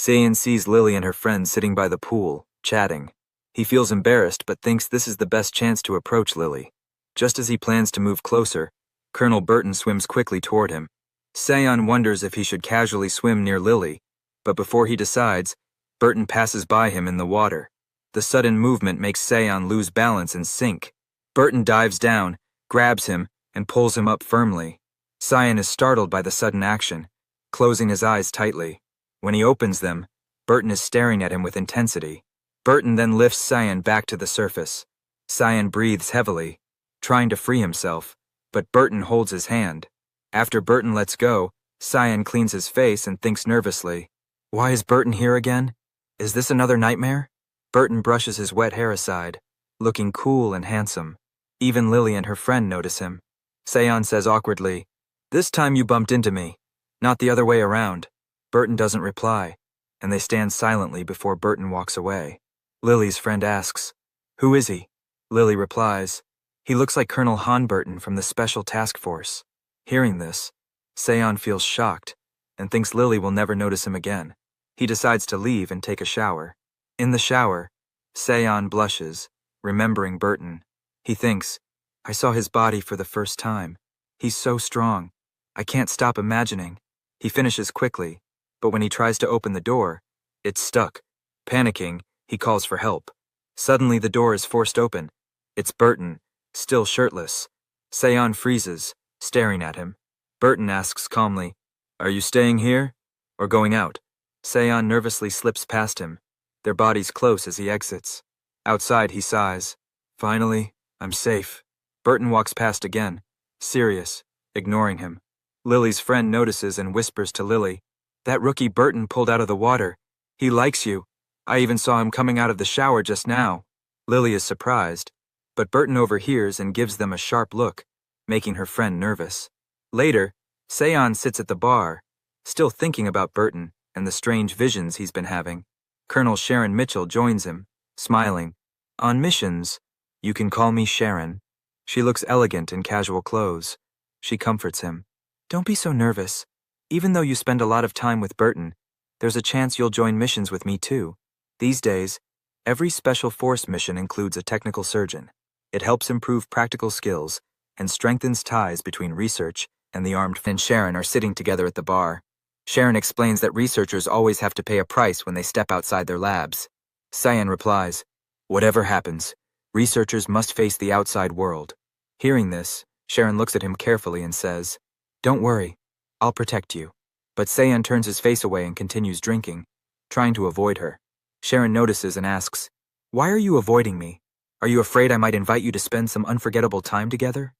Seiyan sees Lily and her friends sitting by the pool, chatting. He feels embarrassed but thinks this is the best chance to approach Lily. Just as he plans to move closer, Colonel Burton swims quickly toward him. Seiyan wonders if he should casually swim near Lily, but before he decides, Burton passes by him in the water. The sudden movement makes Seiyan lose balance and sink. Burton dives down, grabs him, and pulls him up firmly. Seiyan is startled by the sudden action, closing his eyes tightly. When he opens them, Burton is staring at him with intensity. Burton then lifts Seiyan back to the surface. Seiyan breathes heavily, trying to free himself, but Burton holds his hand. After Burton lets go, Seiyan cleans his face and thinks nervously. Why is Burton here again? Is this another nightmare? Burton brushes his wet hair aside, looking cool and handsome. Even Lily and her friend notice him. Seiyan says awkwardly, "This time you bumped into me, not the other way around." Burton doesn't reply, and they stand silently before Burton walks away. Lily's friend asks, "Who is he?" Lily replies, "He looks like Colonel Han Burton from the Special Task Force." Hearing this, Seiyan feels shocked and thinks Lily will never notice him again. He decides to leave and take a shower. In the shower, Seiyan blushes, remembering Burton. He thinks, "I saw his body for the first time. He's so strong. I can't stop imagining." He finishes quickly, but when he tries to open the door, it's stuck. Panicking, he calls for help. Suddenly the door is forced open. It's Burton, still shirtless. Seiyan freezes, staring at him. Burton asks calmly, "Are you staying here, or going out?" Seiyan nervously slips past him, their bodies close as he exits. Outside he sighs. "Finally, I'm safe." Burton walks past again, serious, ignoring him. Lily's friend notices and whispers to Lily, "That rookie Burton pulled out of the water. He likes you. I even saw him coming out of the shower just now." Lily is surprised, but Burton overhears and gives them a sharp look, making her friend nervous. Later, Seiyan sits at the bar, still thinking about Burton and the strange visions he's been having. Colonel Sharon Mitchell joins him, smiling. "On missions, you can call me Sharon." She looks elegant in casual clothes. She comforts him. "Don't be so nervous. Even though you spend a lot of time with Burton, there's a chance you'll join missions with me too. These days, every Special Force mission includes a technical surgeon. It helps improve practical skills and strengthens ties between research and the armed. And Sharon are sitting together at the bar. Sharon explains that researchers always have to pay a price when they step outside their labs. Seiyan replies, "Whatever happens, researchers must face the outside world." Hearing this, Sharon looks at him carefully and says, "Don't worry, I'll protect you." But Seiyan turns his face away and continues drinking, trying to avoid her. Sharon notices and asks, "Why are you avoiding me? Are you afraid I might invite you to spend some unforgettable time together?"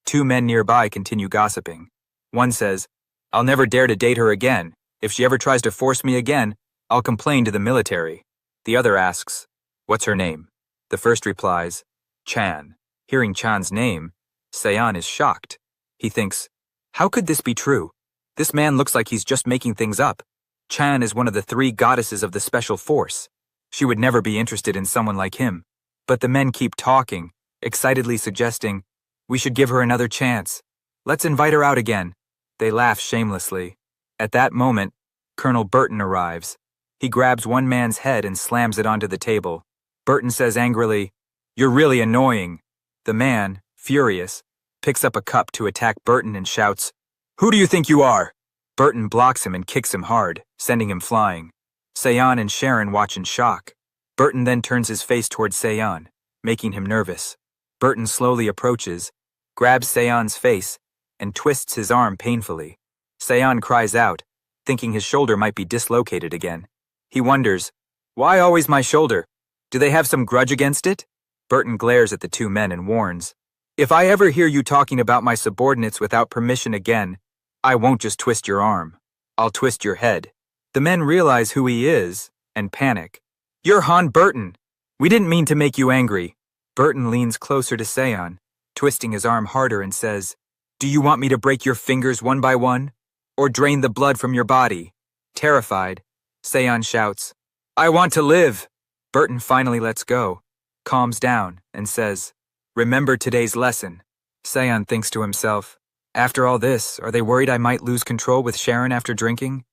Two men nearby continue gossiping. One says, "I'll never dare to date her again. If she ever tries to force me again, I'll complain to the military." The other asks, "What's her name?" The first replies, "Chan." Hearing Chan's name, Seiyan is shocked. He thinks, how could this be true? This man looks like he's just making things up. Chan is one of the 3 goddesses of the Special Force. She would never be interested in someone like him. But the men keep talking, excitedly suggesting, "We should give her another chance. Let's invite her out again." They laugh shamelessly. At that moment, Colonel Burton arrives. He grabs one man's head and slams it onto the table. Burton says angrily, "You're really annoying." The man, furious, picks up a cup to attack Burton and shouts, "Who do you think you are?" Burton blocks him and kicks him hard, sending him flying. Seiyan and Sharon watch in shock. Burton then turns his face towards Seiyan, making him nervous. Burton slowly approaches, grabs Seiyan's face, and twists his arm painfully. Seiyan cries out, thinking his shoulder might be dislocated again. He wonders, "Why always my shoulder? Do they have some grudge against it?" Burton glares at the 2 men and warns, "If I ever hear you talking about my subordinates without permission again, I won't just twist your arm. I'll twist your head." The men realize who he is and panic. "You're Han Burton. We didn't mean to make you angry." Burton leans closer to Seiyan, twisting his arm harder and says, "Do you want me to break your fingers one by one? Or drain the blood from your body?" Terrified, Seiyan shouts, "I want to live." Burton finally lets go, calms down, and says, "Remember today's lesson." Seiyan thinks to himself, after all this, are they worried I might lose control with Sharon after drinking?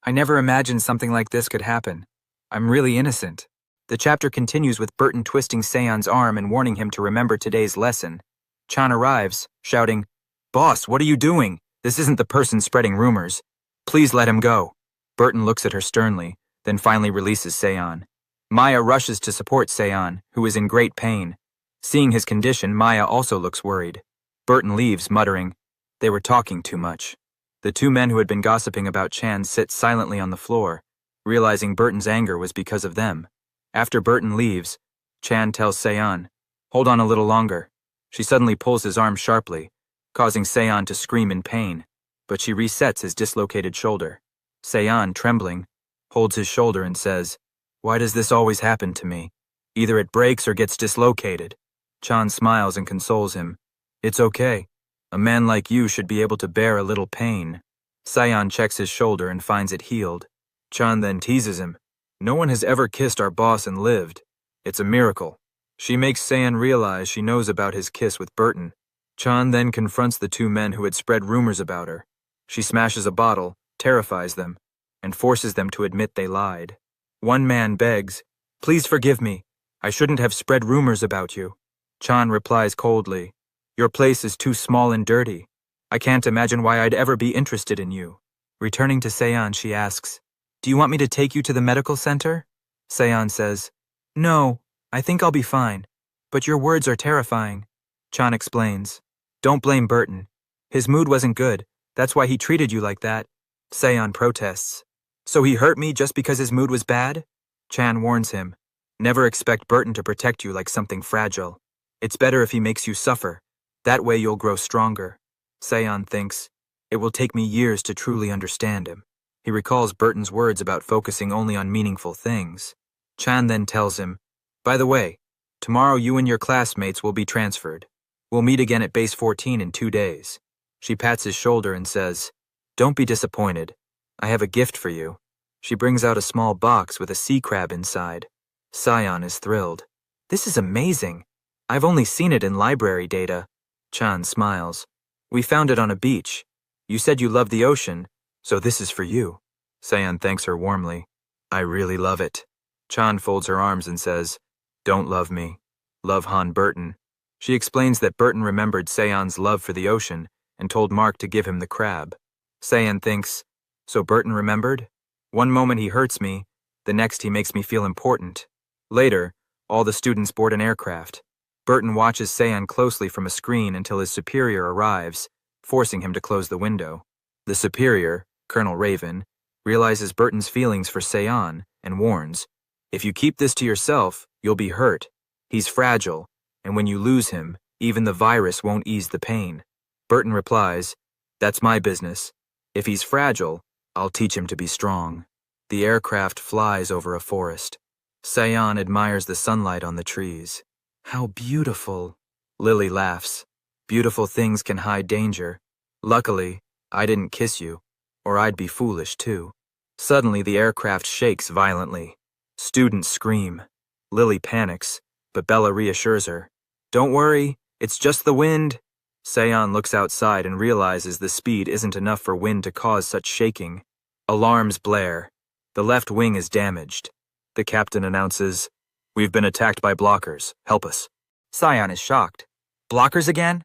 I never imagined something like this could happen. I'm really innocent. The chapter continues with Burton twisting Seon's arm and warning him to remember today's lesson. Chan arrives, shouting, "Boss, what are you doing? This isn't the person spreading rumors. Please let him go." Burton looks at her sternly, then finally releases Seon. Maya rushes to support Seon, who is in great pain. Seeing his condition, Maya also looks worried. Burton leaves, muttering, "They were talking too much." The two men who had been gossiping about Chan sit silently on the floor, realizing Burton's anger was because of them. After Burton leaves, Chan tells Seon, "Hold on a little longer." She suddenly pulls his arm sharply, causing Seon to scream in pain, but she resets his dislocated shoulder. Seon, trembling, holds his shoulder and says, "Why does this always happen to me? Either it breaks or gets dislocated." Chan smiles and consoles him. "It's okay. A man like you should be able to bear a little pain." Seon checks his shoulder and finds it healed. Chan then teases him. "No one has ever kissed our boss and lived. It's a miracle." She makes Seon realize she knows about his kiss with Burton. Chan then confronts the two men who had spread rumors about her. She smashes a bottle, terrifies them, and forces them to admit they lied. One man begs, "Please forgive me. I shouldn't have spread rumors about you." Chan replies coldly, "Your place is too small and dirty. I can't imagine why I'd ever be interested in you." Returning to Seon, she asks, "Do you want me to take you to the medical center?" Seon says, "No, I think I'll be fine, but your words are terrifying." Chan explains, "Don't blame Burton. His mood wasn't good. That's why he treated you like that." Seon protests, "So he hurt me just because his mood was bad?" Chan warns him, "Never expect Burton to protect you like something fragile. It's better if he makes you suffer. That way you'll grow stronger." Seon thinks, "It will take me years to truly understand him." He recalls Burton's words about focusing only on meaningful things. Chan then tells him, "By the way, tomorrow you and your classmates will be transferred. We'll meet again at Base 14 in 2 days." She pats his shoulder and says, "Don't be disappointed. I have a gift for you." She brings out a small box with a sea crab inside. Seon is thrilled. "This is amazing. I've only seen it in library data." Chan smiles. "We found it on a beach. You said you love the ocean, so this is for you." Seon thanks her warmly. "I really love it." Chan folds her arms and says, "Don't love me. Love Han Burton." She explains that Burton remembered Seon's love for the ocean and told Mark to give him the crab. Seon thinks, "So Burton remembered? One moment he hurts me, the next he makes me feel important." Later, all the students board an aircraft. Burton watches Seon closely from a screen until his superior arrives, forcing him to close the window. The superior, Colonel Raven, realizes Burton's feelings for Seon and warns, "If you keep this to yourself, you'll be hurt. He's fragile, and when you lose him, even the virus won't ease the pain." Burton replies, "That's my business. If he's fragile, I'll teach him to be strong." The aircraft flies over a forest. Seon admires the sunlight on the trees. "How beautiful." Lily laughs. "Beautiful things can hide danger. Luckily, I didn't kiss you, or I'd be foolish too." Suddenly, the aircraft shakes violently. Students scream. Lily panics, but Bella reassures her. "Don't worry, it's just the wind." Seon looks outside and realizes the speed isn't enough for wind to cause such shaking. Alarms blare. The left wing is damaged. The captain announces, "We've been attacked by blockers. Help us." Seon is shocked. "Blockers again?